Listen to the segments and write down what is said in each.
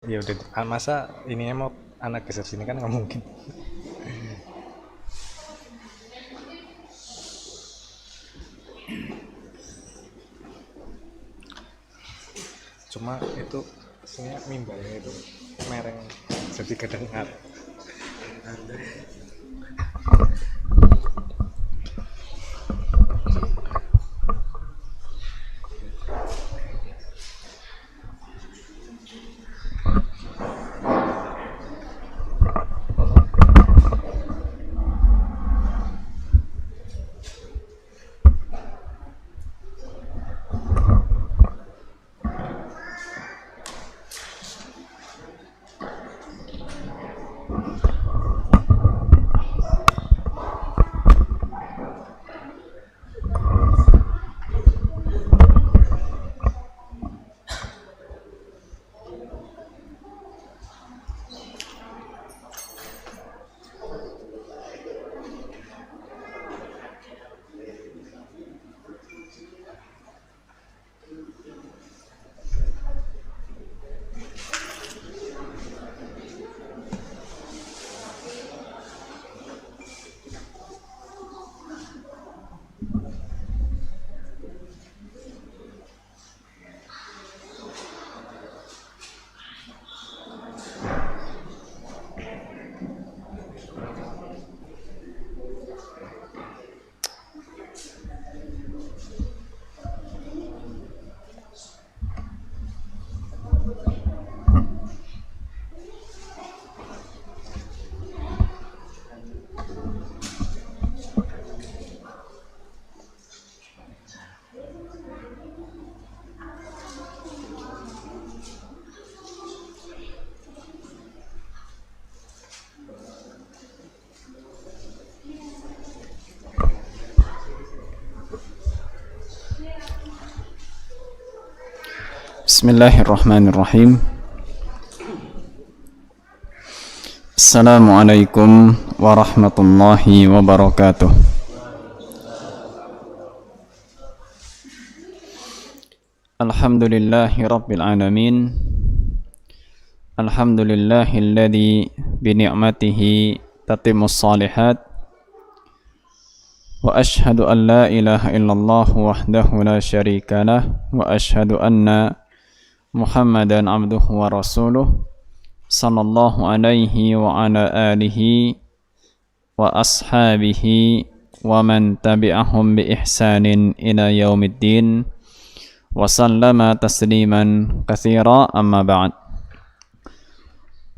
Ya udah, masa ini mau anak geser sini kan nggak mungkin. Cuma itu sebenarnya mimbarnya itu mereng jadi kedengar. Bismillahirrahmanirrahim. Assalamualaikum warahmatullahi wabarakatuh. Alhamdulillahi rabbil alamin. Alhamdulillahilladzi bi ni'matihi tatimmus shalihat. Wa ashhadu an la ilaha illallah wahdahu la syarika lah wa ashhadu anna Muhammadan abduhu wa rasuluh sallallahu alaihi wa ala alihi wa ashabihi wa man tabi'ahum bi ihsanin ila yaumiddin wa sallama tasliman katsira amma ba'd.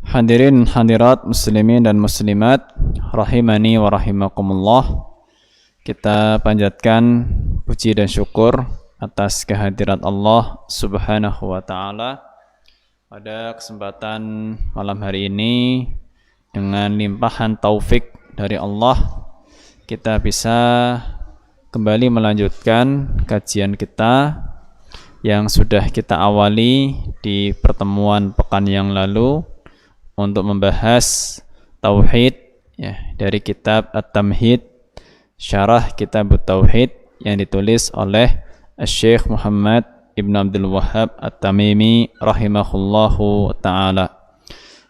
Hadirin hadirat muslimin dan muslimat rahimani wa rahimakumullah. Kita panjatkan puji dan syukur atas kehadirat Allah Subhanahu wa taala pada kesempatan malam hari ini. Dengan limpahan taufik dari Allah, kita bisa kembali melanjutkan kajian kita yang sudah kita awali di pertemuan pekan yang lalu untuk membahas tauhid ya, dari kitab At-Tamhid, syarah kitab Tauhid yang ditulis oleh Syekh Muhammad Ibn Abdul Wahhab At-Tamimi rahimahullahu ta'ala.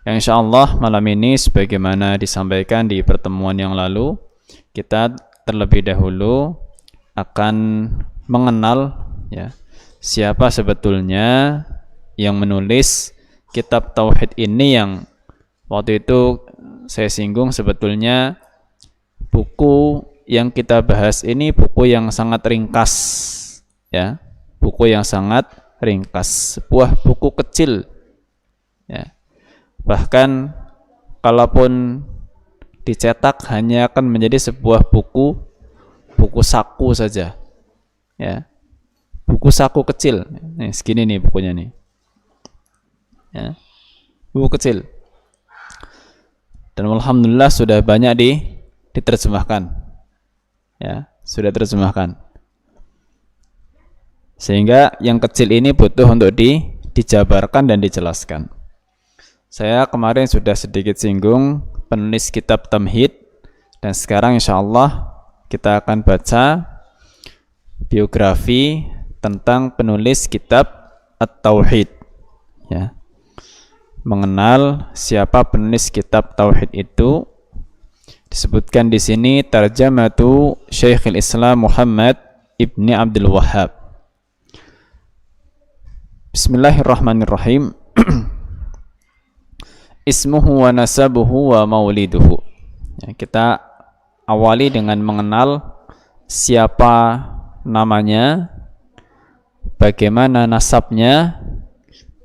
Yang insyaallah malam ini sebagaimana disampaikan di pertemuan yang lalu, kita terlebih dahulu akan mengenal ya, siapa sebetulnya yang menulis kitab Tauhid ini, yang waktu itu saya singgung sebetulnya buku yang kita bahas ini buku yang sangat ringkas ya, buku yang sangat ringkas, sebuah buku kecil ya. Bahkan kalaupun dicetak hanya akan menjadi sebuah buku saku saja ya, buku saku kecil nih, segini nih bukunya nih ya, buku kecil, dan alhamdulillah sudah banyak diterjemahkan ya, sudah terjemahkan. Sehingga yang kecil ini butuh untuk dijabarkan dan dijelaskan. Saya kemarin sudah sedikit singgung penulis kitab Tamhid, dan sekarang insyaallah kita akan baca biografi tentang penulis kitab At-Tauhid ya. mengenal siapa penulis kitab tauhid itu. Disebutkan di sini tarjamatu Syekhul Islam Muhammad ibni Abdul Wahhab. Bismillahirrahmanirrahim. Ismuhu wa nasabuhu wa mauliduhu. Ya, kita awali dengan mengenal siapa namanya, bagaimana nasabnya,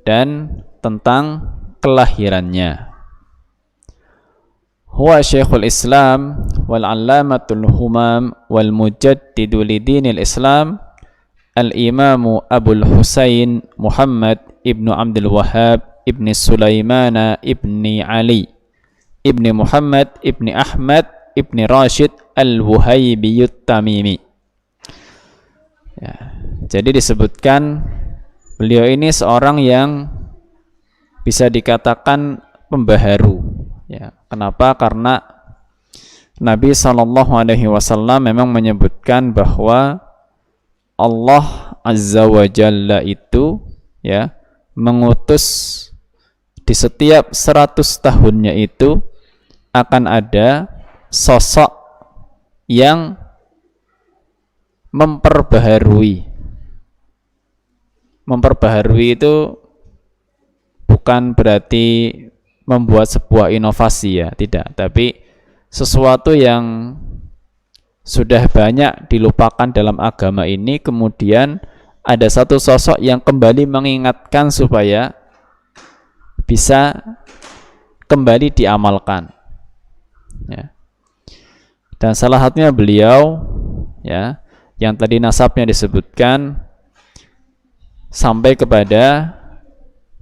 dan tentang kelahirannya. Huwa Syekhul Islam wal 'allamatul humam wal mujaddidu lidinil Islam al-Imamu Abul Husain Muhammad ibnu Abdul Wahhab ibni Sulaimana ibni Ali ibni Muhammad ibni Ahmad ibni Rashid al-Wuhaybiyut Tamimi. Ya, jadi disebutkan beliau ini seorang yang bisa dikatakan pembaharu. Ya, kenapa? Karena Nabi SAW memang menyebutkan bahwa Allah Azza wa Jalla itu ya mengutus di setiap 100 tahunnya itu akan ada sosok yang memperbaharui. Memperbaharui itu bukan berarti membuat sebuah inovasi ya, tidak, tapi sesuatu yang sudah banyak dilupakan dalam agama ini kemudian ada satu sosok yang kembali mengingatkan supaya bisa kembali diamalkan. Ya. Dan salah satunya beliau ya, yang tadi nasabnya disebutkan sampai kepada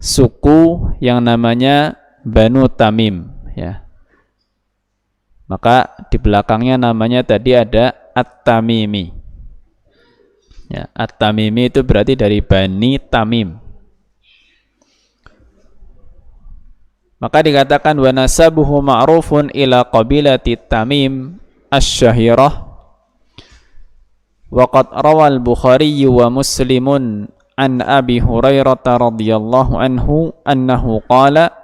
suku yang namanya Banu Tamim ya. Maka di belakangnya namanya tadi ada At-Tamimi. Ya, At-Tamimi itu berarti dari Bani Tamim. Maka dikatakan wa nasabuhu ma'rufun ila qabilati Tamim asy-syahirah. Wa qad rawal Bukhari wa Muslimun an Abi Hurairah radhiyallahu anhu annahu qala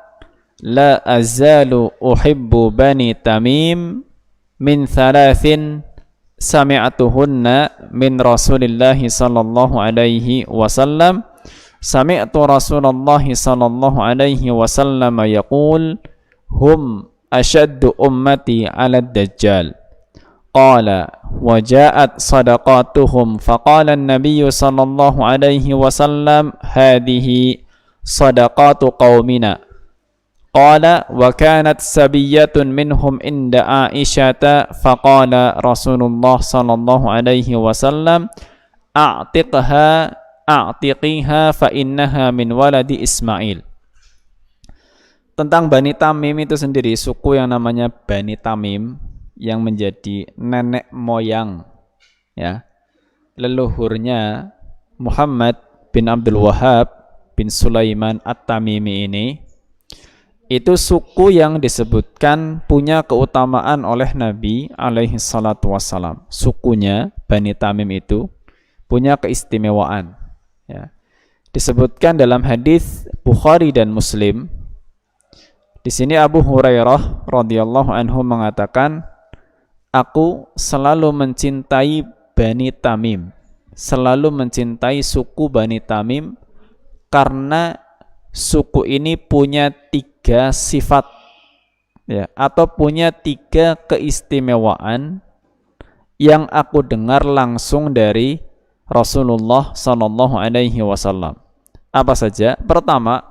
la azalu uhibbu bani Tamim min thalathin sami'tuhunna min Rasulillahi sallallahu alaihi wasallam. Sami'tu Rasulullah sallallahu alaihi wasallam yaqul hum ashaddu ummati 'ala ad-dajjal. Qala wa ja'at sadaqatuhum faqala an-nabiy sallallahu alaihi wasallam hadhihi sadaqatu qaumina. Qala wa kanat sabiyyatun minhum inda Aisyata faqala Rasulullah sallallahu alaihi wasallam a'tiqiha fa innaha min waladi Ismail. Tentang Bani Tamim itu sendiri, suku yang namanya Bani Tamim yang menjadi nenek moyang ya leluhurnya Muhammad bin Abdul Wahhab bin Sulaiman At-Tamimi ini, itu suku yang disebutkan punya keutamaan oleh Nabi alaihi salatu wassalam. Sukunya Bani Tamim itu punya keistimewaan ya. Disebutkan dalam hadis Bukhari dan Muslim. Di sini Abu Hurairah radhiyallahu anhu mengatakan, aku selalu mencintai Bani Tamim, selalu mencintai suku Bani Tamim karena suku ini punya 3 sifat ya, atau punya 3 keistimewaan yang aku dengar langsung dari Rasulullah sallallahu alaihi wasallam. Apa saja? Pertama,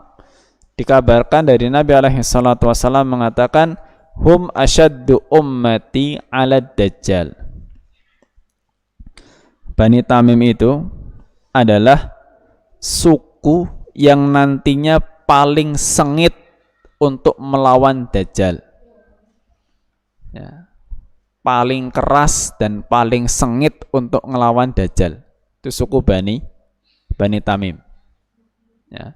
dikabarkan dari Nabi alaihi salatu wasallam mengatakan hum asyaddu ummati 'ala dajjal. Bani Tamim itu adalah suku yang nantinya paling sengit untuk melawan Dajjal ya, paling keras dan paling sengit untuk melawan Dajjal. Itu suku Bani Tamim ya.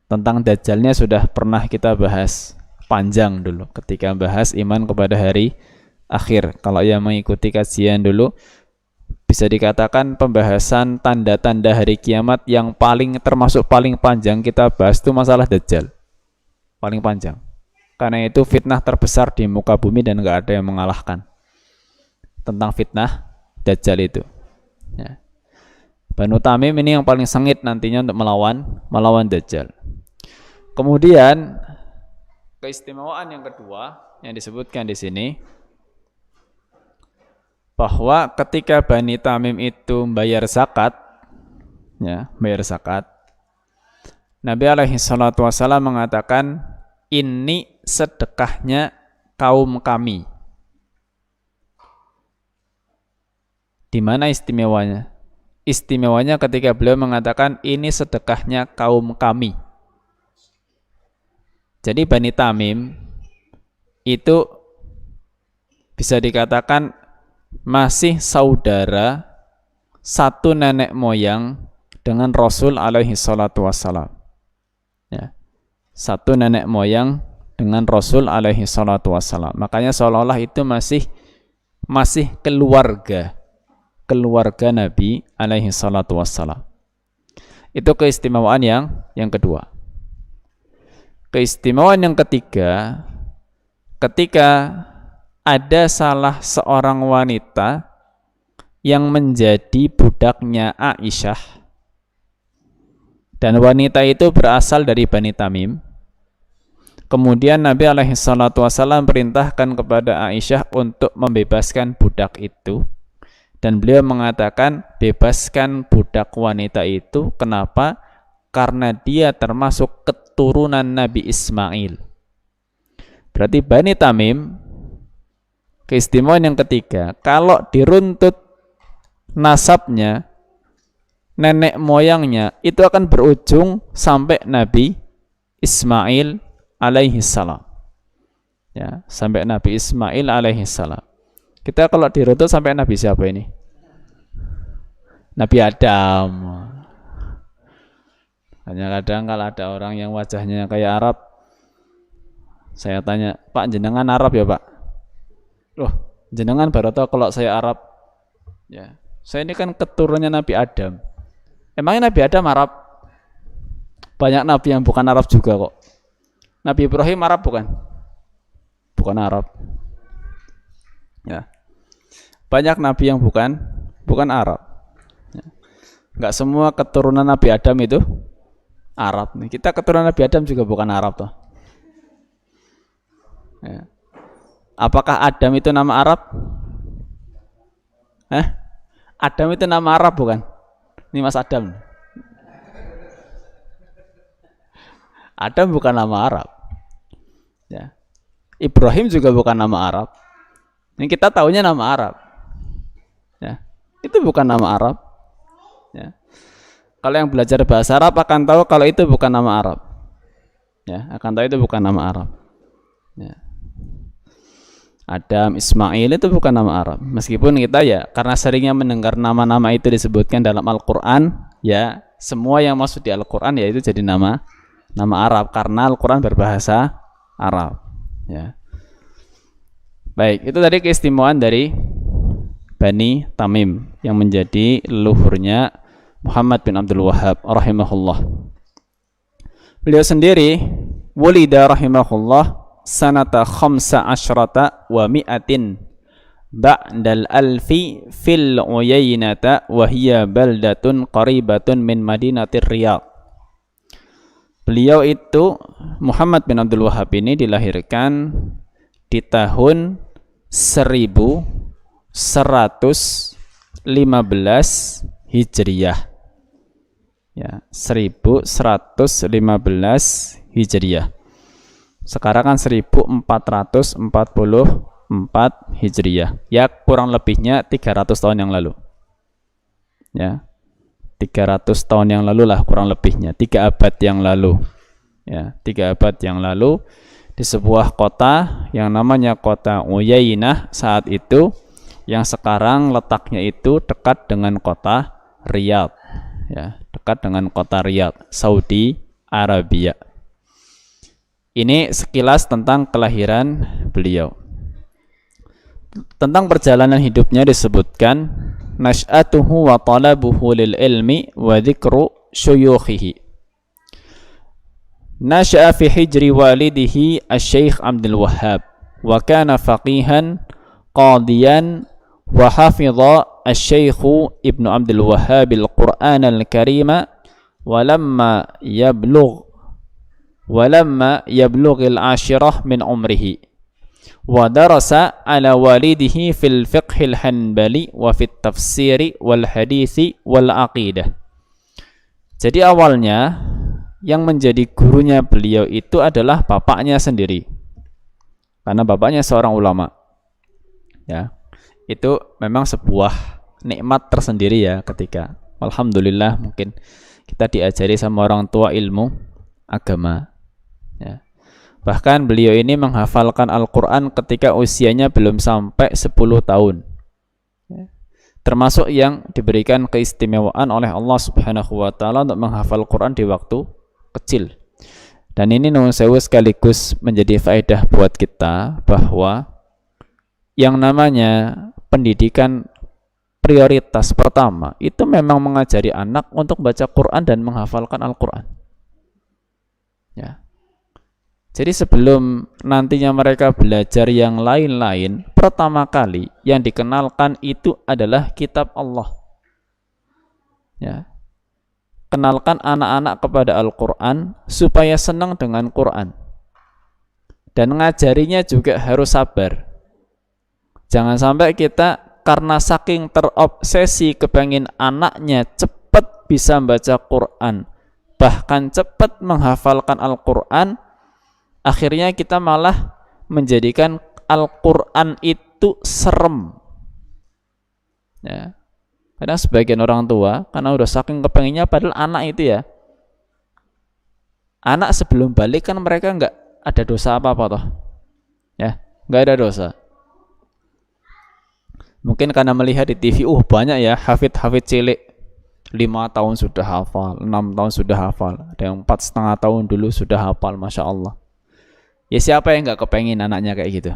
Tentang Dajjalnya sudah pernah kita bahas panjang dulu ketika bahas iman kepada hari akhir. Kalau yang mengikuti kajian dulu bisa dikatakan pembahasan tanda-tanda hari kiamat yang termasuk paling panjang kita bahas itu masalah Dajjal. Paling panjang. Karena itu fitnah terbesar di muka bumi dan nggak ada yang mengalahkan tentang fitnah Dajjal itu. Ya. Banu Tamim ini yang paling sengit nantinya untuk melawan Dajjal. Kemudian keistimewaan yang kedua yang disebutkan di sini, bahwa ketika Bani Tamim itu membayar zakat, ya, bayar zakat, Nabi alaihi salatu wasallam mengatakan, ini sedekahnya kaum kami. Di mana istimewanya? Istimewanya ketika beliau mengatakan ini sedekahnya kaum kami. Jadi Bani Tamim itu bisa dikatakan masih saudara satu nenek moyang dengan Rasul alaihi salatu wassalam. Ya. Satu nenek moyang dengan Rasul alaihi salatu wassalam. Makanya seolah-olah itu masih keluarga Nabi alaihi salatu wassalam. Itu keistimewaan yang kedua. Keistimewaan yang ketiga, ketika ada salah seorang wanita yang menjadi budaknya Aisyah, dan wanita itu berasal dari Bani Tamim. Kemudian Nabi alaihi salatu wasallam perintahkan kepada Aisyah untuk membebaskan budak itu, dan beliau mengatakan bebaskan budak wanita itu. Kenapa? Karena dia termasuk keturunan Nabi Ismail. Berarti Bani Tamim, keistimewaan yang ketiga, kalau diruntut nasabnya, nenek moyangnya itu akan berujung sampai Nabi Ismail alaihi salam. Ya, sampai Nabi Ismail alaihi salam. Kita kalau diruntut sampai Nabi siapa ini? Nabi Adam. Hanya kadang kalau ada orang yang wajahnya kayak Arab, saya tanya, Pak jenengan Arab ya Pak? Loh, jenengan baru tahu kalau saya Arab. Ya, saya ini kan keturunannya Nabi Adam. Emangnya Nabi Adam Arab? Banyak Nabi yang bukan Arab juga kok. Nabi Ibrahim Arab bukan? Bukan Arab. Ya, banyak Nabi yang bukan Arab. Ya. Nggak semua keturunan Nabi Adam itu Arab. Kita keturunan Nabi Adam juga bukan Arab toh. Ya. Apakah Adam itu nama Arab? Adam itu nama Arab bukan? Ini Mas Adam. Adam bukan nama Arab. Ya. Ibrahim juga bukan nama Arab. Ini kita tahunya nama Arab. Ya. Itu bukan nama Arab. Ya. Kalau yang belajar bahasa Arab akan tahu kalau itu bukan nama Arab. Ya, akan tahu itu bukan nama Arab. Ya. Adam, Ismail itu bukan nama Arab. Meskipun kita ya karena seringnya mendengar nama-nama itu disebutkan dalam Al-Qur'an, ya semua yang masuk di Al-Qur'an ya itu jadi nama Arab karena Al-Qur'an berbahasa Arab. Ya. Baik, itu tadi keistimewaan dari Bani Tamim yang menjadi leluhurnya Muhammad bin Abdul Wahhab rahimahullah. Beliau sendiri wulida rahimahullah sanata khamsa asyrata wa mi'atin ba'dal alfi fil Uyainata wa hiya baldatun qaribatun min Madinatir Riyadh. Beliau itu Muhammad bin Abdul Wahhab ini dilahirkan di tahun 1115 Hijriyah. Ya, 1115 Hijriyah. Sekarang kan 1444 Hijriyah. Ya, kurang lebihnya 300 tahun yang lalu. Ya. 300 tahun yang lalu lah kurang lebihnya, 3 abad yang lalu. Ya, 3 abad yang lalu di sebuah kota yang namanya kota Uyainah saat itu, yang sekarang letaknya itu dekat dengan kota Riyadh. Ya, dekat dengan kota Riyadh, Saudi Arabia. Ini sekilas tentang kelahiran beliau. Tentang perjalanan hidupnya disebutkan nash'atuhu wa talabuhu lil ilmi wa dhikru syuyukhihi. Nasha'a fi hijri walidihi Asy-Syaikh Abdul Wahhab wa kana faqihan qadiyan wa hafidha Asy-Syaikh Ibnu Abdul Wahhab al-Qur'an al-Karima walamma yablugh al-ashirah min umrihi wa darasa ala walidihi fil fiqh al-hanbali wa fit tafsiri wal hadithi wal aqidah. Jadi awalnya yang menjadi gurunya beliau itu adalah bapaknya sendiri, karena bapaknya seorang ulama. Ya, itu memang sebuah nikmat tersendiri ya, ketika alhamdulillah mungkin kita diajari sama orang tua ilmu agama. Ya. Bahkan beliau ini menghafalkan Al-Quran ketika usianya belum sampai 10 tahun. Ya. Termasuk yang diberikan keistimewaan oleh Allah Subhanahu wa Ta'ala untuk menghafal Quran di waktu kecil. Dan ini nuwun sewu sekaligus menjadi faedah buat kita bahwa yang namanya pendidikan prioritas pertama itu memang mengajari anak untuk baca Quran dan menghafalkan Al-Quran. Ya. Jadi sebelum nantinya mereka belajar yang lain-lain, pertama kali yang dikenalkan itu adalah kitab Allah. Ya. Kenalkan anak-anak kepada Al-Quran supaya senang dengan Quran. Dan ngajarinya juga harus sabar. Jangan sampai kita karena saking terobsesi kepengen anaknya cepat bisa membaca Quran, bahkan cepat menghafalkan Al-Quran, akhirnya kita malah menjadikan Al-Quran itu serem. Ya. Kadang sebagian orang tua karena udah saking kepenginnya, padahal anak itu ya, anak sebelum balik kan mereka nggak ada dosa apa-apa toh, ya nggak ada dosa. Mungkin karena melihat di TV, banyak ya hafid cilik 5 tahun sudah hafal, 6 tahun sudah hafal, ada yang 4,5 tahun dulu sudah hafal, Masya Allah. Ya siapa yang nggak kepengin anaknya kayak gitu?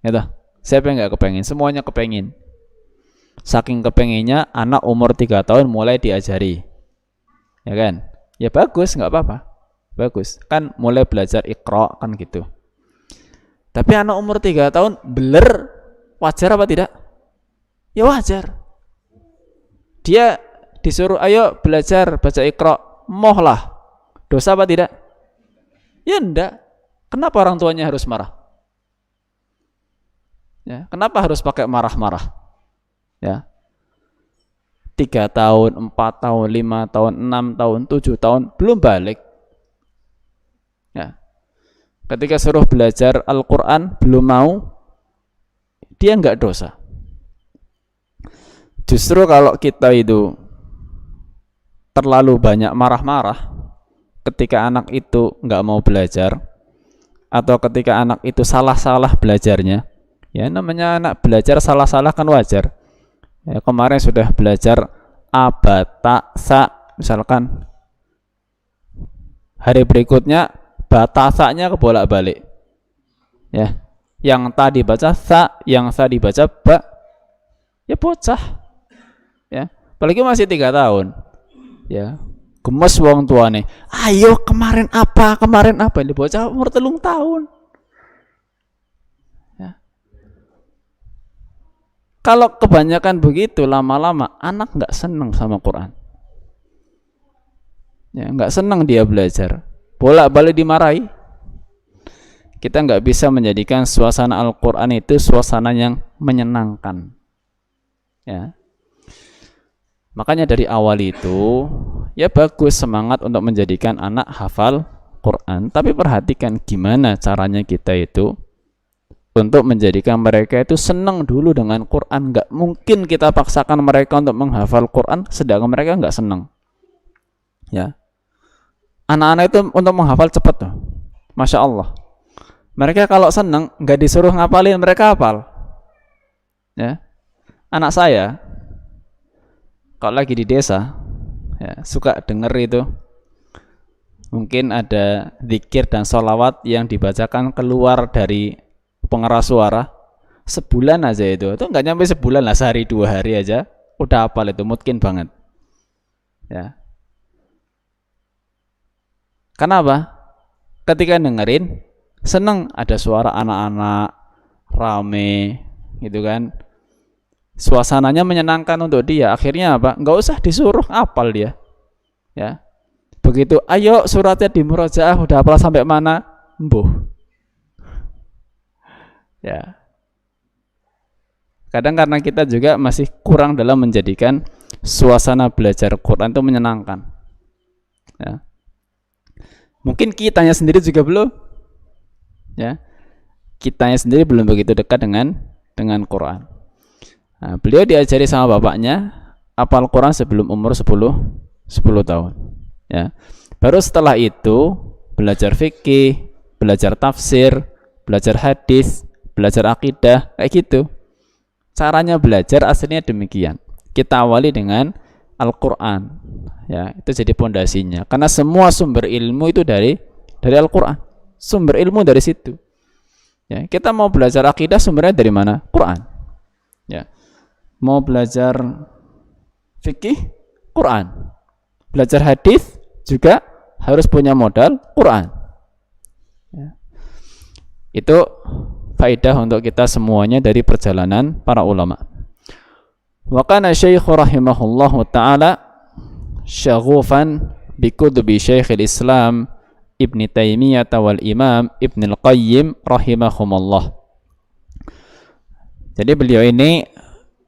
Ya toh? Siapa yang nggak kepengin? Semuanya kepengin. Saking kepenginnya anak umur 3 tahun mulai diajari, ya kan? Ya bagus, nggak apa-apa, bagus kan, mulai belajar Iqra kan gitu. Tapi anak umur 3 tahun beler, wajar apa tidak? Ya wajar. Dia disuruh ayo belajar baca Iqra, moh lah, dosa apa tidak? Ya enggak. Kenapa orang tuanya harus marah? Ya, kenapa harus pakai marah-marah? Ya, 3 tahun, 4 tahun, 5 tahun, 6 tahun, 7 tahun belum balik. Ya, ketika suruh belajar Al-Quran belum mau, dia enggak dosa. Justru kalau kita itu terlalu banyak marah-marah ketika anak itu enggak mau belajar, atau ketika anak itu salah-salah belajarnya, ya namanya anak belajar salah-salah kan wajar. Ya, kemarin sudah belajar abatasa misalkan, hari berikutnya batasanya kebolak-balik. Ya, yang tadi baca sa, yang tadi baca ba, ya bocah. Ya, apalagi masih 3 tahun. Ya, gemes wong tuane. Ayo kemarin apa? Ini bocah umur 3 tahun. Kalau kebanyakan begitu, lama-lama anak nggak senang sama Quran. Ya, nggak senang dia belajar. Bolak-balik dimarahi. Kita nggak bisa menjadikan suasana Al-Quran itu suasana yang menyenangkan. Ya. Makanya dari awal itu, ya bagus semangat untuk menjadikan anak hafal Quran. Tapi perhatikan gimana caranya kita itu untuk menjadikan mereka itu senang dulu dengan Quran. Nggak mungkin kita paksakan mereka untuk menghafal Quran sedangkan mereka nggak senang. Ya, anak-anak itu untuk menghafal cepat tuh, Masya Allah. Mereka kalau senang nggak disuruh ngapalin, mereka hafal. Ya, anak saya kalau lagi di desa, ya, suka denger itu mungkin ada zikir dan sholawat yang dibacakan keluar dari pengeras suara, sebulan aja itu nggak nyampe sebulan lah, sehari 2 hari aja udah hafal itu, mungkin banget. Ya. Kenapa? Ketika dengerin seneng, ada suara anak-anak rame gitu kan, suasananya menyenangkan untuk dia. Akhirnya apa? Nggak usah disuruh hafal dia. Ya. Begitu, ayo suratnya di murojaah udah hafal sampai mana? Mbuh. Ya. Kadang karena kita juga masih kurang dalam menjadikan suasana belajar Quran itu menyenangkan. Ya. Mungkin kitanya sendiri juga belum. Ya. Kitanya sendiri belum begitu dekat dengan Quran. Nah, beliau diajari sama bapaknya hafal Quran sebelum umur 10 tahun. Ya. Baru setelah itu belajar fikih, belajar tafsir, belajar hadis, belajar akidah, kayak gitu. Caranya belajar aslinya demikian. Kita awali dengan Al-Quran. Ya, itu jadi pondasinya. Karena semua sumber ilmu itu dari Al-Quran. Sumber ilmu dari situ. Ya, kita mau belajar akidah sumbernya dari mana? Quran. Ya. Mau belajar fikih, Quran. Belajar hadis juga harus punya modal Quran. Ya. Itu faedah untuk kita semuanya dari perjalanan para ulama. Wa kana Syekh rahimahullahu taala syaghufan bi kutubi Syekhul Islam Ibn Taimiyah wal Imam Ibn Al-Qayyim rahimahumullah. Jadi beliau ini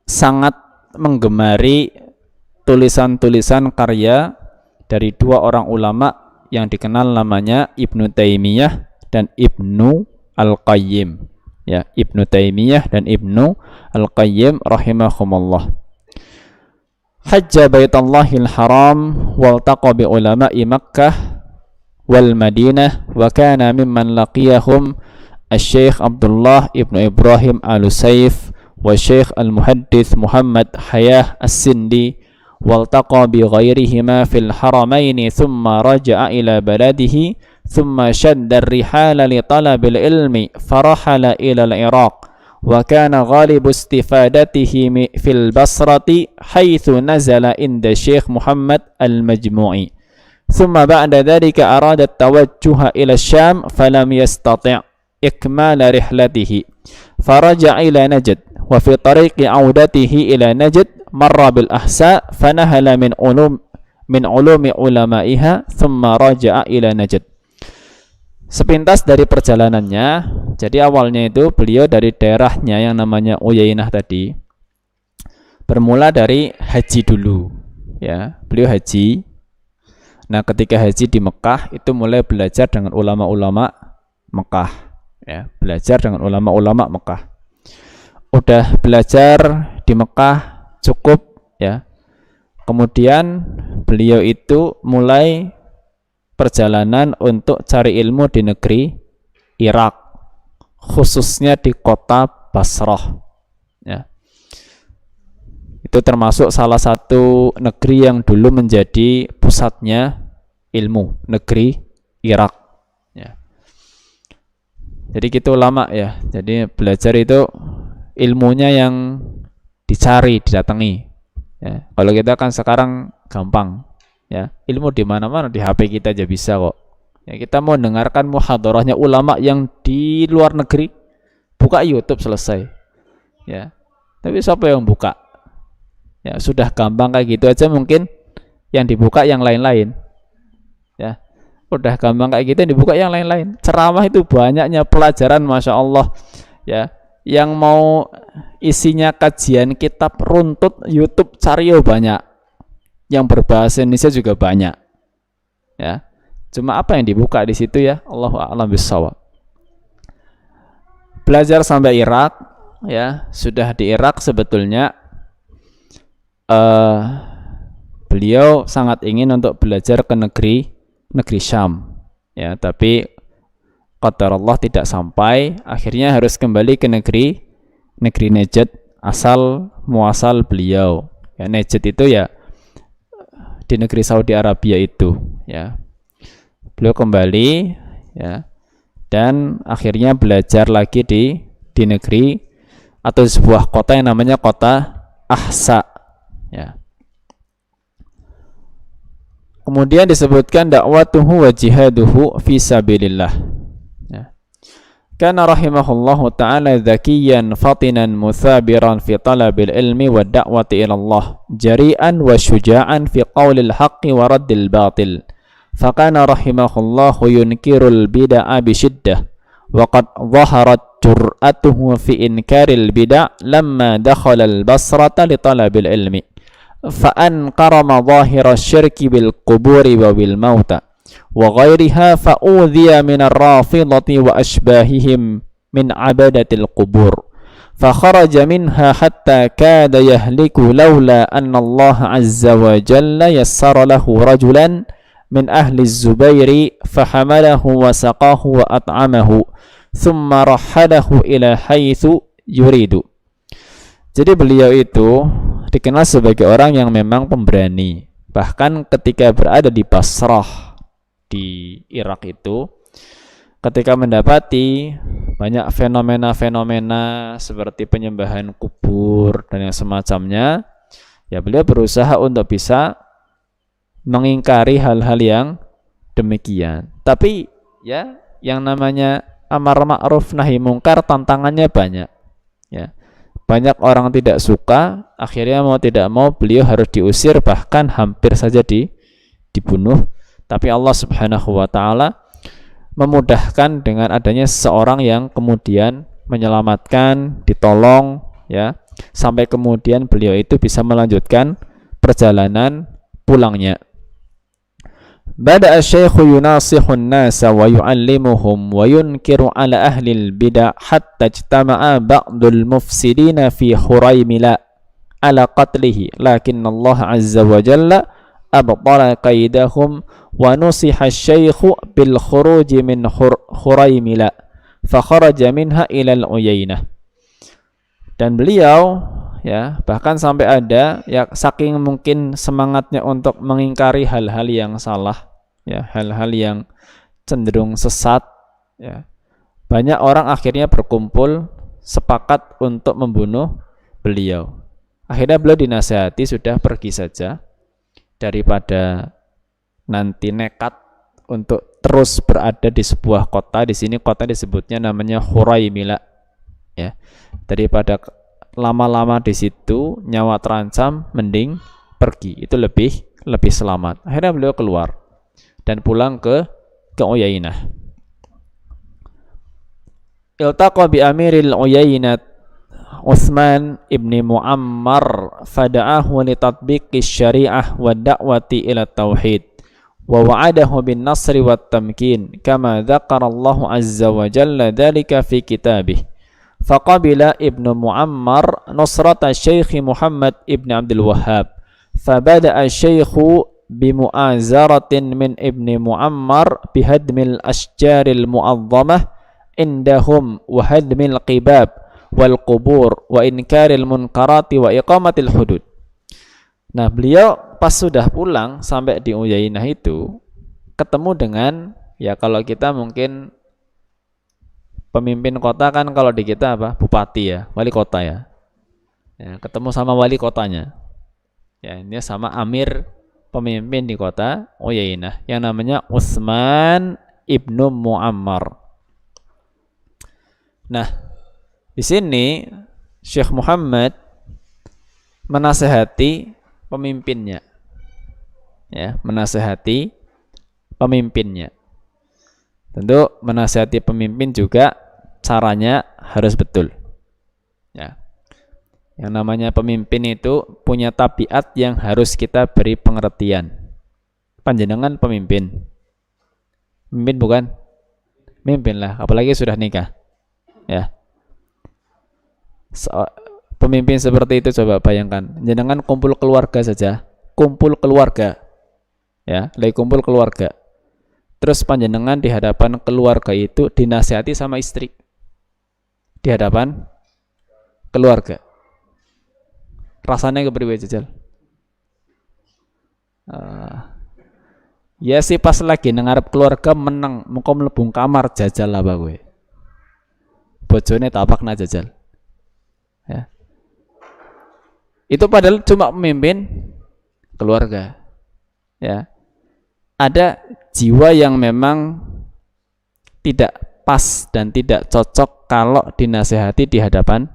sangat menggemari tulisan-tulisan karya dari dua orang ulama yang dikenal namanya Ibnu Taimiyah dan Ibnu Al-Qayyim. Ya, Ibnu Taimiyah dan Ibnu Al-Qayyim rahimahumullah. Hajja Baitallahil Haram waltaqa bi ulama'i Makkah wal Madinah wa kana mimman laqiyahum Asy-Syaikh Abdullah Ibnu Ibrahim Al-Usaif wa Syekh Al-Muhaddits Muhammad Hayah As-Sindi waltaqa bi ghairihima fil haramain thumma raja'a ila baladihi thumma shadda ar-rihala li talabil ilmi farahala ila al-Iraq wa kana ghalibu istifadatihi fil Basrati haitsu nazala inda Syekh Muhammad Al-Majmu'i thumma ba'da dhalika arada at-tawajjuha ila Syam falam yastati' ikmala rihlatihi faraja'a ila Najd wa fi tariqi 'audatihi ila Najd marra bil ahsa fanahala min ulumi ulama'iha thumma raja'a ila Najd. Sepintas dari perjalanannya, jadi awalnya itu beliau dari daerahnya yang namanya Uyainah tadi, bermula dari haji dulu, ya, beliau haji. Nah, ketika haji di Mekah itu mulai belajar dengan ulama-ulama Mekah, ya, belajar dengan ulama-ulama Mekah. Udah belajar di Mekah cukup, ya. Kemudian beliau itu mulai perjalanan untuk cari ilmu di negeri Irak, khususnya di kota Basrah. Ya. Itu termasuk salah satu negeri yang dulu menjadi pusatnya ilmu, negeri Irak. Ya. Jadi gitu lama ya. Jadi belajar itu ilmunya yang dicari, didatangi. Ya. Kalau kita kan sekarang gampang. Ya, ilmu di mana-mana, di HP kita aja bisa kok. Ya, kita mau dengarkan muhadarahnya ulama yang di luar negeri, buka YouTube selesai. Ya. Tapi siapa yang buka? Ya, sudah gampang kayak gitu aja mungkin yang dibuka yang lain-lain. Ya. Udah gampang kayak gitu yang dibuka yang lain-lain. Ceramah itu banyaknya, pelajaran Masya Allah. Ya. Yang mau isinya kajian kitab runtut YouTube cari banyak. Yang berbahasa Indonesia juga banyak, ya. Cuma apa yang dibuka di situ ya, Allahu a'lam bishawab. Belajar sampai Irak, ya, sudah di Irak sebetulnya beliau sangat ingin untuk belajar ke negeri Syam, ya, tapi qadar Allah tidak sampai, akhirnya harus kembali ke negeri Najd, asal muasal beliau. Ya, Najd itu ya di negeri Saudi Arabia itu, ya. Beliau kembali, ya, dan akhirnya belajar lagi di negeri atau sebuah kota yang namanya kota Ahsa, Ya. Kemudian disebutkan dakwatuhu wa jihaduhu fi sabilillah. Ya. Kana rahimahullahu ta'ala zakiyan fatinan muthabiran fi talabil ilmi wa da'wati ila Allah, jari'an wa syuja'an fi qawlil haqqi wa raddil batil. Fakana rahimahullahu yunkirul bid'a bishiddah wa qad zaharat jur'atuhu fi inkaril bid'a lamma dakhala al-Basrata li talabil ilmi. فأنكر مظاهر الشرك بالقبور وبالموتى وغيرها فأوذي من الرافضة وأشباههم من عبادة القبور فخرج منها حتى كاد يهلك لولا أن الله عز وجل يسر له رجلا من أهل الزبير فحمله وسقاه وأطعمه ثم رحله إلى حيث يريد. Jadi beliau itu dikenal sebagai orang yang memang pemberani. Bahkan ketika berada di Basrah di Irak itu, ketika mendapati banyak fenomena-fenomena seperti penyembahan kubur dan yang semacamnya, ya beliau berusaha untuk bisa mengingkari hal-hal yang demikian. Tapi ya yang namanya amar ma'ruf nahi mungkar tantangannya banyak. Ya. Banyak orang tidak suka, akhirnya mau tidak mau beliau harus diusir, bahkan hampir saja dibunuh. Tapi Allah Subhanahu wa taala memudahkan dengan adanya seorang yang kemudian menyelamatkan, ditolong ya, sampai kemudian beliau itu bisa melanjutkan perjalanan pulangnya. Bada asy-syaikhu yunasihu an-nasa wa yu'allimuhum wa yunkiru ala ahli al-bid'ah hatta ijtama'a ba'dul mufsidina fi Huraymila ala qatlihi lakin Allah azza wa jalla abtala qaidahum wa nusiha asy-syaikhu bil khuruj min Huraymila fa kharaja minha ila al-Uyainah. Dan beliau ya bahkan sampai ada ya saking mungkin semangatnya untuk mengingkari hal-hal yang salah ya, hal-hal yang cenderung sesat ya, banyak orang akhirnya berkumpul sepakat untuk membunuh beliau. Akhirnya beliau dinasihati sudah pergi saja daripada nanti nekat untuk terus berada di sebuah kota. Di sini kota disebutnya namanya Huraymila ya, daripada lama-lama di situ nyawa terancam, mending pergi, itu lebih selamat. Akhirnya beliau keluar dan pulang ke Uyainah. Iltaqa bi amiril Uyainah Utsman ibni Muammar fada'ahu li tatbiqis syari'ah wa da'wati ila tauhid wa wa'adahu bin nasri wat tamkin kama dzakara Allah azza wa jalla dzalika fi kitabih. فقبل ابن معمر نصرة الشيخ محمد ابن عبد الوهاب فبدأ الشيخ بمؤازرة من ابن معمر بهدم الأشجار المعظمة عندهم وهدم القباب والقبور وإنكار المنكرات وإقامة الحدود. Nah, beliau pas sudah pulang sampai di Uyainah itu ketemu dengan ya kalau kita mungkin pemimpin kota kan, kalau di kita apa? Bupati ya, wali kota ya. Ya, ketemu sama wali kotanya. Ya, ini sama amir pemimpin di kota Uyainah yang namanya Utsman ibnu Muammar. Nah, di sini Syekh Muhammad menasehati pemimpinnya. Ya, menasehati pemimpinnya. Tentu menasihati pemimpin juga caranya harus betul. Ya. Yang namanya pemimpin itu punya tabiat yang harus kita beri pengertian. Panjenengan pemimpin. Pemimpin bukan? Pemimpin lah, apalagi sudah nikah. Ya. Pemimpin seperti itu coba bayangkan. Jenengan kumpul keluarga saja, kumpul keluarga. Ya, lagi kumpul keluarga. Terus panjenengan di hadapan keluarga itu dinasihati sama istri. Di hadapan keluarga. Rasanya kepriwe jajal? Ya sih pas lagi ngarep keluarga menang, muka mlebu kamar jajal apa kowe. Bojone tapakna jajal. Ya. Itu padahal cuma pemimpin keluarga. Ya. Ada jiwa yang memang tidak pas dan tidak cocok kalau dinasehati di hadapan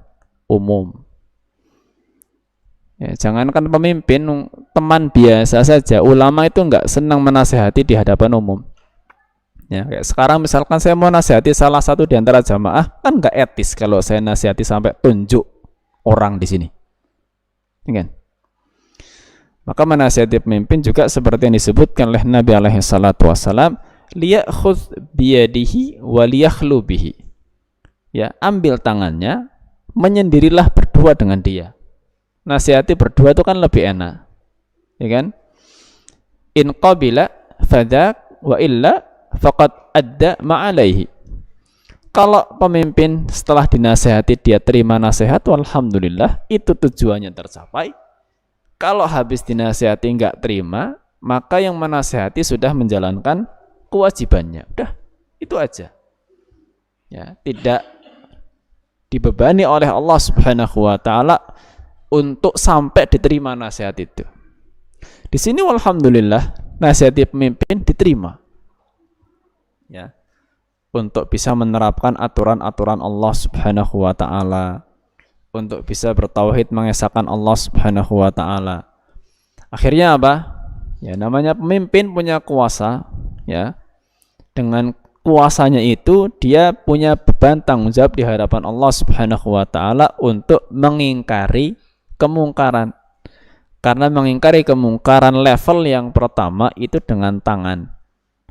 umum. Ya, jangankan pemimpin, teman biasa saja, ulama itu enggak senang menasehati di hadapan umum. Ya, kayak sekarang misalkan saya mau nasihati salah satu di antara jamaah, kan enggak etis kalau saya nasihati sampai tunjuk orang di sini. Ya kan? Maka menasihati pemimpin juga seperti yang disebutkan oleh Nabi alaihi salatu wasallam, liyakhudh biyadihi wa liyakhlu bihi. Ya, ambil tangannya, menyendirilah berdua dengan dia. Nasihati berdua itu kan lebih enak. Ya kan? In qabila fadak wa illa faqad adda ma'alaihi. Kalau pemimpin setelah dinasihati dia terima nasihat, alhamdulillah, itu tujuannya tercapai. Kalau habis dinasihati enggak terima, maka yang menasihati sudah menjalankan kewajibannya. Udah, itu aja. Ya, tidak dibebani oleh Allah Subhanahu wa taala untuk sampai diterima nasihat itu. Di sini alhamdulillah nasihat pemimpin diterima. Ya. Untuk bisa menerapkan aturan-aturan Allah Subhanahu wa taala, untuk bisa bertauhid mengesahkan Allah Subhanahu wa taala. Akhirnya apa? Ya, namanya pemimpin punya kuasa, ya. Dengan kuasanya itu dia punya beban tanggung jawab di hadapan Allah Subhanahu wa taala untuk mengingkari kemungkaran. Karena mengingkari kemungkaran level yang pertama itu dengan tangan.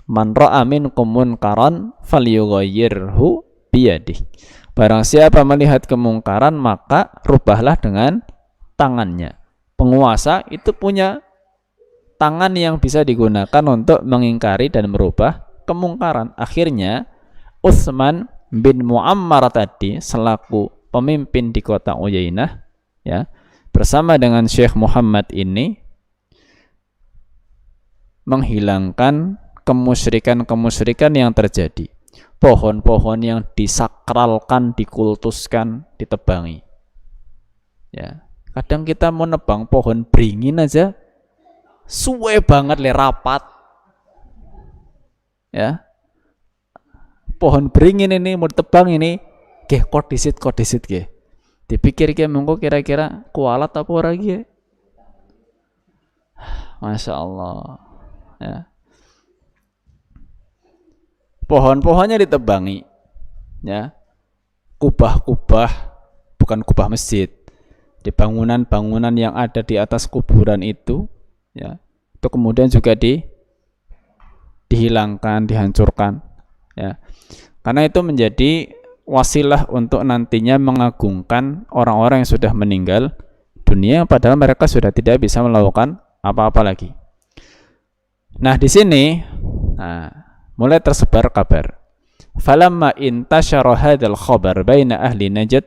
Man ra'a minkum munkaran falyughayyirhu biyadihi. Barang siapa melihat kemungkaran maka rubahlah dengan tangannya. Penguasa itu punya tangan yang bisa digunakan untuk mengingkari dan merubah kemungkaran. Akhirnya Utsman bin Muammar tadi selaku pemimpin di kota Uyainah, ya, bersama dengan Syekh Muhammad ini menghilangkan kemusyrikan-kemusyrikan yang terjadi. Pohon-pohon yang disakralkan, dikultuskan, ditebangi. Ya, kadang kita mau nebang pohon beringin aja suwe banget le rapat. Ya. Pohon beringin ini mau ditebang ini, ge kodisit ge. Dipikir ke monggo kira-kira kualat apa ora ge. Masya Allah. Ya. Pohon-pohonnya ditebangi, ya. Kubah-kubah, bukan kubah masjid, di bangunan-bangunan yang ada di atas kuburan itu, ya, itu kemudian juga dihilangkan, dihancurkan, ya. Karena itu menjadi wasilah untuk nantinya mengagungkan orang-orang yang sudah meninggal dunia, padahal mereka sudah tidak bisa melakukan apa-apa lagi. Nah, di sini, mulai tersebar kabar. Falamma intashara hadzal khabar baina ahli Najd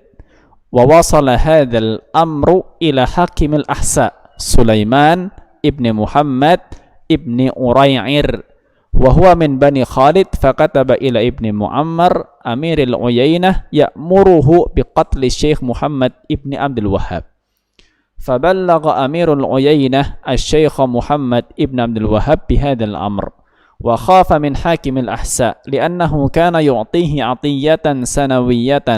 wa wasala hadzal amru ila hakim al-ahsa Sulaiman ibn Muhammad ibn Uray'ir wa huwa min bani Khalid fakataba ila ibn Muammar amir al-Uyainah ya'muruhu biqatl Syekh Muhammad ibn Abdul Wahhab. Faballagha amir al-Uyainah al-Syekh Muhammad ibn Abdul Wahhab bihadzal amr. وخاف من حاكم الأحساء لأنه كان يعطيه عطية سنوية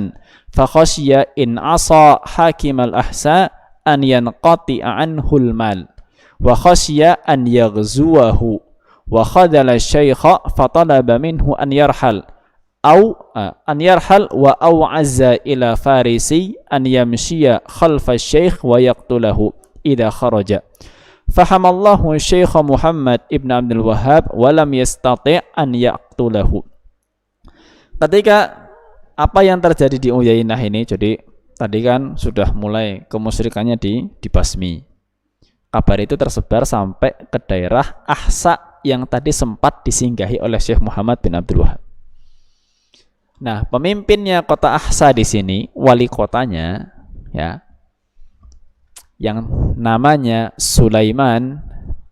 فخشي إن عصى حاكم الأحساء أن ينقطع عنه المال وخشي أن يغزوه وخذل الشيخ فطلب منه أن يرحل وأوعز إلى فارسي أن يمشي خلف الشيخ ويقتله إذا خرج. Fahamallahu Syekh Muhammad ibn Abdul Wahhab walam yastati' an yaqtulahu. Ketika apa yang terjadi di Uyainah ini, jadi tadi kan sudah mulai kemusyrikannya dibasmi. Kabar itu tersebar sampai ke daerah Ahsa yang tadi sempat disinggahi oleh Syekh Muhammad bin Abdul Wahhab. Nah, pemimpinnya kota Ahsa di sini, wali kotanya, ya, yang namanya Sulaiman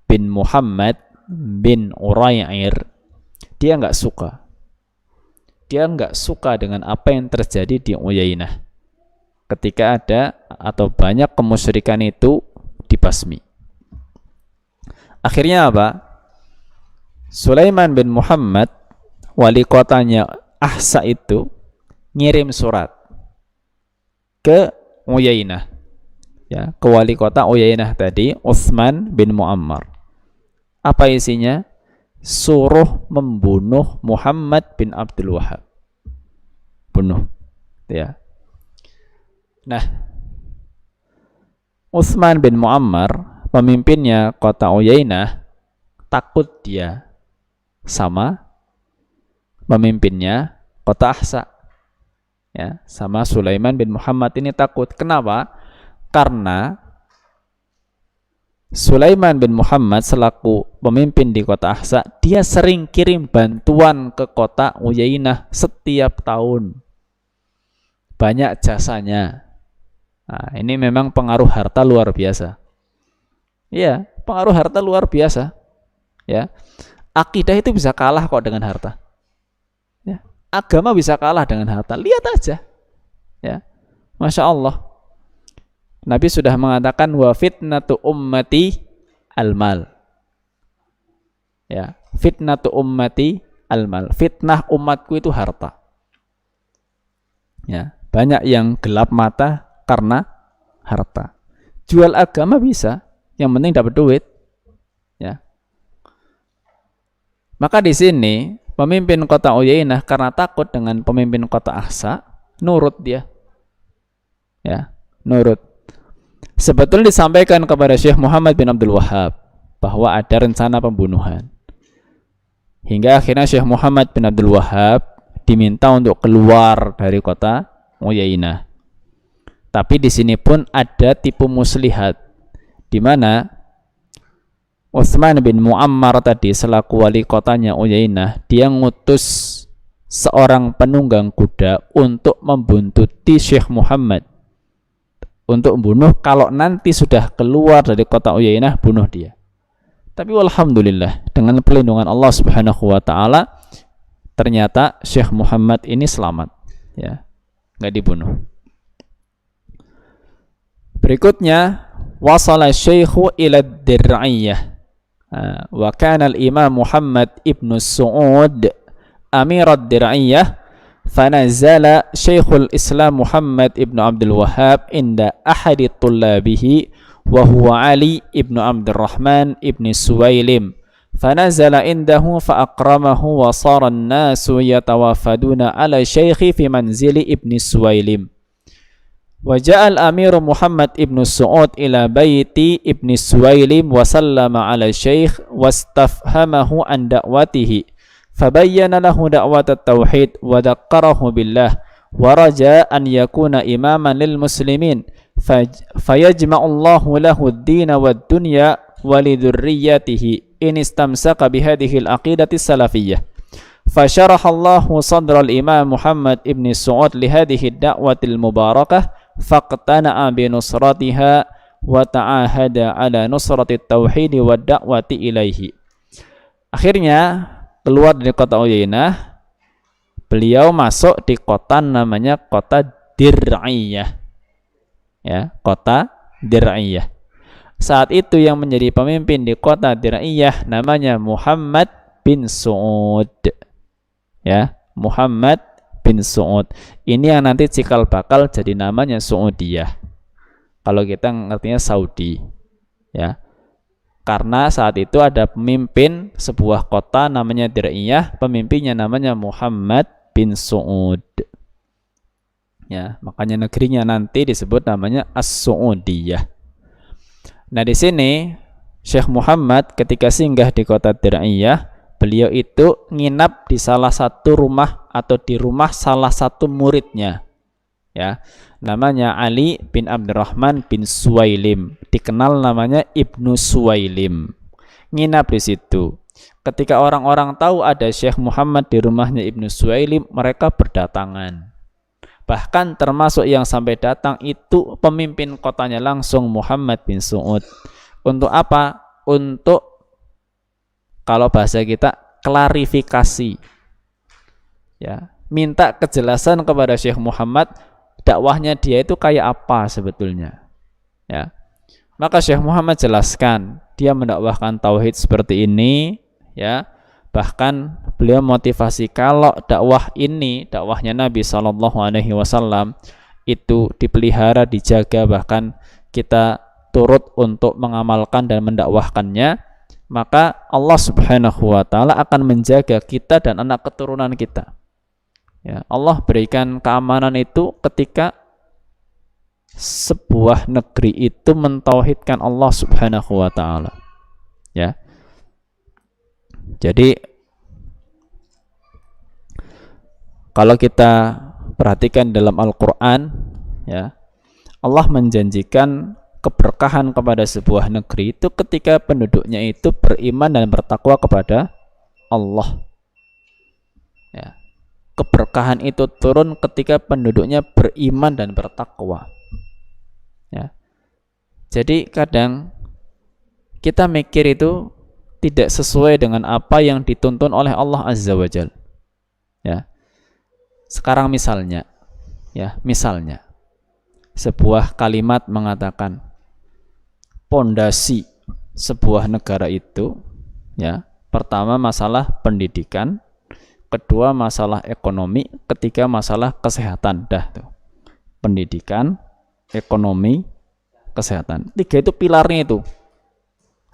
bin Muhammad bin Uray'ir, dia nggak suka dengan apa yang terjadi di Uyainah. ketika ada atau banyak kemusyrikan itu dibasmi. Akhirnya apa? Sulaiman bin Muhammad, wali kotanya Ahsa itu, ngirim surat ke Uyainah, ya, ke wali kota Uyainah tadi, Utsman bin Muammar. Apa isinya? Suruh membunuh Muhammad bin Abdul Wahhab. Bunuh, ya. Nah, Utsman bin Muammar, pemimpinnya kota Uyainah, takut dia sama pemimpinnya kota Ahsa, ya, sama Sulaiman bin Muhammad ini takut. Kenapa? Karena Sulaiman bin Muhammad selaku pemimpin di kota Ahsa, dia sering kirim bantuan ke kota Uyainah setiap tahun. Banyak jasanya. Nah, ini memang pengaruh harta luar biasa. Iya, pengaruh harta luar biasa. Ya, akidah itu bisa kalah kok dengan harta. Ya, agama bisa kalah dengan harta. Lihat aja. Ya, Masya Allah. Nabi sudah mengatakan wa fitnatu ummati al-mal. Ya, fitnatu ummati al-mal. Fitnah umatku itu harta. Ya, banyak yang gelap mata karena harta. Jual agama bisa, yang penting dapat duit. Ya. Maka di sini pemimpin kota Uyainah karena takut dengan pemimpin kota Ahsa, nurut dia. Ya, nurut. Sebetulnya disampaikan kepada Syekh Muhammad bin Abdul Wahhab bahwa ada rencana pembunuhan. Hingga akhirnya Syekh Muhammad bin Abdul Wahhab diminta untuk keluar dari kota Uyainah. Tapi di sini pun ada tipu muslihat, di mana Utsman bin Muammar tadi selaku wali kotanya Uyainah, dia ngutus seorang penunggang kuda untuk membuntuti Syekh Muhammad, untuk membunuh. Kalau nanti sudah keluar dari kota Uyainah, bunuh dia. Tapi alhamdulillah, dengan perlindungan Allah Subhanahu wa taala, ternyata Syekh Muhammad ini selamat, ya, nggak dibunuh. Berikutnya, wasala syekhu ila dir'iyah. Wa kana al-imam Muhammad ibn Su'ud amir ad-dir'iyah, fanazala syekhul Islam Muhammad ibn Abdul Wahhab inda ahadi tullabihi wa huwa Ali ibn Abdurrahman ibn Suwailim. Fanazala indahu fa'akramahu wa sara an-nasu yatawafaduna ala syekhi fi manzili ibn Suwailim. Waja'al amiru Muhammad ibn Su'ud ila bayti ibn Suwailim wa sallama ala syekh wastafhamahu an da'watihi fabayyana lahu da'wat at-tauhid wa daqqarahu billah wa raja an yakuna imaman lil muslimin fayajma'u Allahu lahu ad-din wa ad-dunya wa li dhurriyyatihi in istamsaka bihadhihi al-aqidati salafiyyah. فشرح الله صدر الإمام محمد ابن سعود لهذه الدعوة المباركة فاقتنع بنصرتها وتعاهد على نصرة التوحيد والدعوة إليه. Akhirnya keluar dari kota Uyainah, beliau masuk di kota namanya kota Dir'iyah, ya, kota Dir'iyah. Saat itu yang menjadi pemimpin di kota Dir'iyah namanya Muhammad bin Su'ud, ya, Muhammad bin Su'ud. Ini yang nanti cikal bakal jadi namanya Saudiyah. Kalau kita ngertinya Saudi, ya. Karena saat itu ada pemimpin sebuah kota namanya Dir'iyah, pemimpinnya namanya Muhammad bin Su'ud. Ya, makanya negerinya nanti disebut namanya As-Saudiyah. Nah, di sini Syekh Muhammad ketika singgah di kota Dir'iyah, beliau itu nginap di salah satu rumah atau di rumah salah satu muridnya, ya, namanya Ali bin Abdurrahman bin Suwailim, dikenal namanya Ibnu Suwailim. Nginap di situ. Ketika orang-orang tahu ada Syekh Muhammad di rumahnya Ibnu Suwailim, mereka berdatangan. Bahkan termasuk yang sampai datang itu pemimpin kotanya langsung, Muhammad bin Su'ud. Untuk apa? Untuk, kalau bahasa kita, klarifikasi, ya, minta kejelasan kepada Syekh Muhammad dakwahnya dia itu kayak apa sebetulnya. Ya. Maka Syekh Muhammad jelaskan, dia mendakwahkan tauhid seperti ini, ya. Bahkan beliau motivasi kalau dakwah ini, dakwahnya Nabi SAW itu dipelihara, dijaga, bahkan kita turut untuk mengamalkan dan mendakwahkannya, maka Allah Subhanahu wa taala akan menjaga kita dan anak keturunan kita. Ya, Allah berikan keamanan itu ketika sebuah negeri itu mentauhidkan Allah Subhanahu wa taala. Ya. Jadi kalau kita perhatikan dalam Al-Qur'an, ya, Allah menjanjikan keberkahan kepada sebuah negeri itu ketika penduduknya itu beriman dan bertakwa kepada Allah. Ya. Keberkahan itu turun ketika penduduknya beriman dan bertakwa. Ya. Jadi kadang kita mikir itu tidak sesuai dengan apa yang dituntun oleh Allah Azza wa Jalla. Ya. Sekarang misalnya, sebuah kalimat mengatakan pondasi sebuah negara itu, ya, pertama masalah pendidikan, kedua masalah ekonomi, ketiga masalah kesehatan. Dah tuh. Pendidikan, ekonomi, kesehatan. Tiga itu pilarnya itu.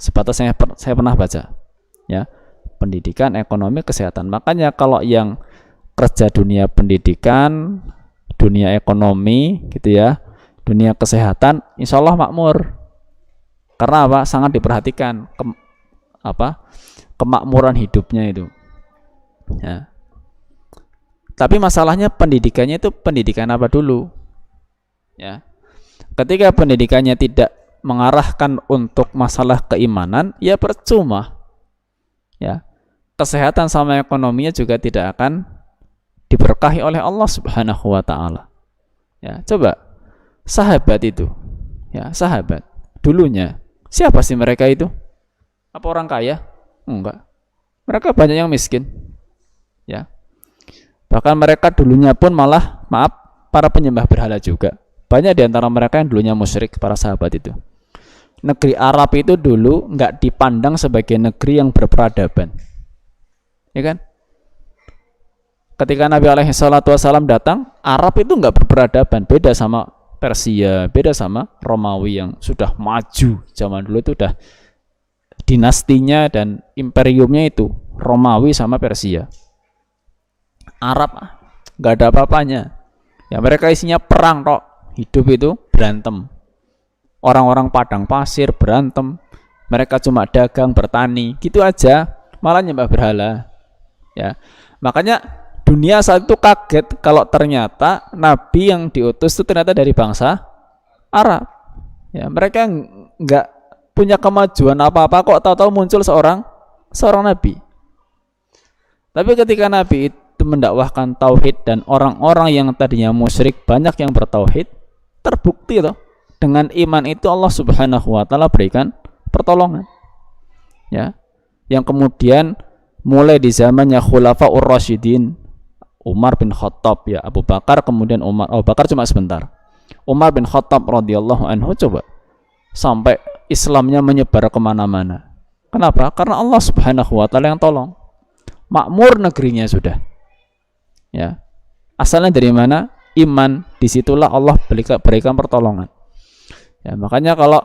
Sebatas saya pernah baca. Ya. Pendidikan, ekonomi, kesehatan. Makanya kalau yang kerja dunia pendidikan, dunia ekonomi gitu ya, dunia kesehatan, insya Allah makmur. Karena apa? Sangat diperhatikan kemakmuran hidupnya itu. Ya. Tapi masalahnya pendidikannya itu pendidikan apa dulu? Ya. Ketika pendidikannya tidak mengarahkan untuk masalah keimanan, ya percuma. Ya. Kesehatan sama ekonominya juga tidak akan diberkahi oleh Allah Subhanahu wa taala. Ya, coba sahabat itu. Ya, sahabat dulunya siapa sih mereka itu? Apa orang kaya? Enggak. Mereka banyak yang miskin. Ya. Bahkan mereka dulunya pun malah, para penyembah berhala juga. Banyak di antara mereka yang dulunya musyrik, para sahabat itu. Negeri Arab itu dulu enggak dipandang sebagai negeri yang berperadaban. Ya kan? Ketika Nabi SAW datang, Arab itu enggak berperadaban, beda sama Persia, beda sama Romawi yang sudah maju. Zaman dulu itu udah dinastinya dan imperiumnya itu Romawi sama Persia. Arab nggak ada apa-apanya. Ya mereka isinya perang tok. Hidup itu berantem. Orang-orang padang pasir berantem. Mereka cuma dagang, bertani, gitu aja. Malah nyembah berhala. Ya. Makanya dunia saat itu kaget kalau ternyata Nabi yang diutus itu ternyata dari bangsa Arab. Ya, mereka nggak punya kemajuan apa-apa kok tahu-tahu muncul seorang Nabi. Tapi ketika Nabi itu mendakwahkan tauhid dan orang-orang yang tadinya musyrik banyak yang bertauhid, terbukti loh dengan iman itu Allah Subhanahu wa taala berikan pertolongan. Ya. Yang kemudian mulai di zamannya Khulafaur Rasyidin, Umar bin Khattab, ya Abu Bakar, kemudian Umar. Abu Bakar cuma sebentar. Umar bin Khattab radhiyallahu anhu, coba sampai Islamnya menyebar kemana-mana. Kenapa? Karena Allah Subhanahu wa taala yang tolong. Makmur negerinya sudah. Ya. Asalnya dari mana? Iman. Disitulah Allah berikan pertolongan. Ya, makanya kalau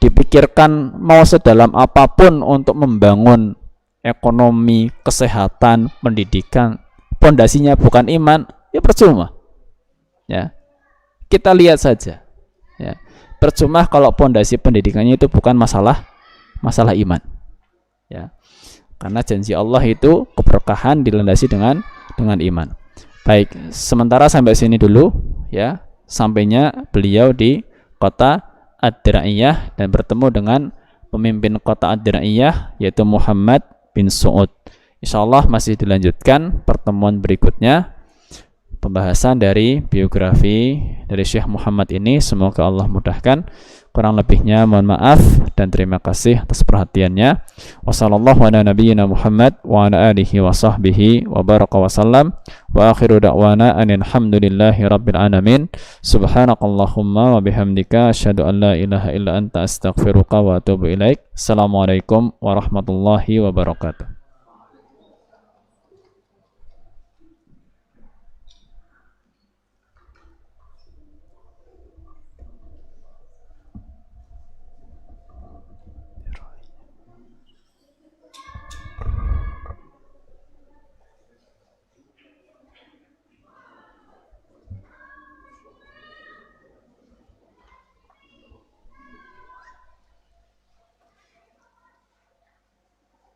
dipikirkan mau sedalam apapun untuk membangun ekonomi, kesehatan, pendidikan, pondasinya bukan iman, ya percuma. Ya. Kita lihat saja. Ya. Percuma kalau pondasi pendidikannya itu bukan masalah iman. Ya. Karena janji Allah itu keberkahan dilandasi dengan iman. Baik, sementara sampai sini dulu ya. Sampainya beliau di kota Ad-Dira'iyah dan bertemu dengan pemimpin kota Ad-Dira'iyah yaitu Muhammad bin Su'ud. Insyaallah masih dilanjutkan pertemuan berikutnya pembahasan dari biografi dari Syekh Muhammad ini. Semoga Allah mudahkan. Kurang lebihnya mohon maaf dan terima kasih atas perhatiannya. Wassallallahu ala nabiyyina Muhammad wa ala alihi wa sahbihi wa baraka wa sallam. Wa akhiru da'wana anil hamdulillahi rabbil alamin. Subhanakallahumma wa bihamdika asyhadu an la ilaha illa anta astaghfiruka wa atubu ilaik. Assalamualaikum warahmatullahi wabarakatuh.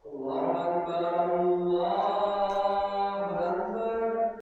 الله أكبر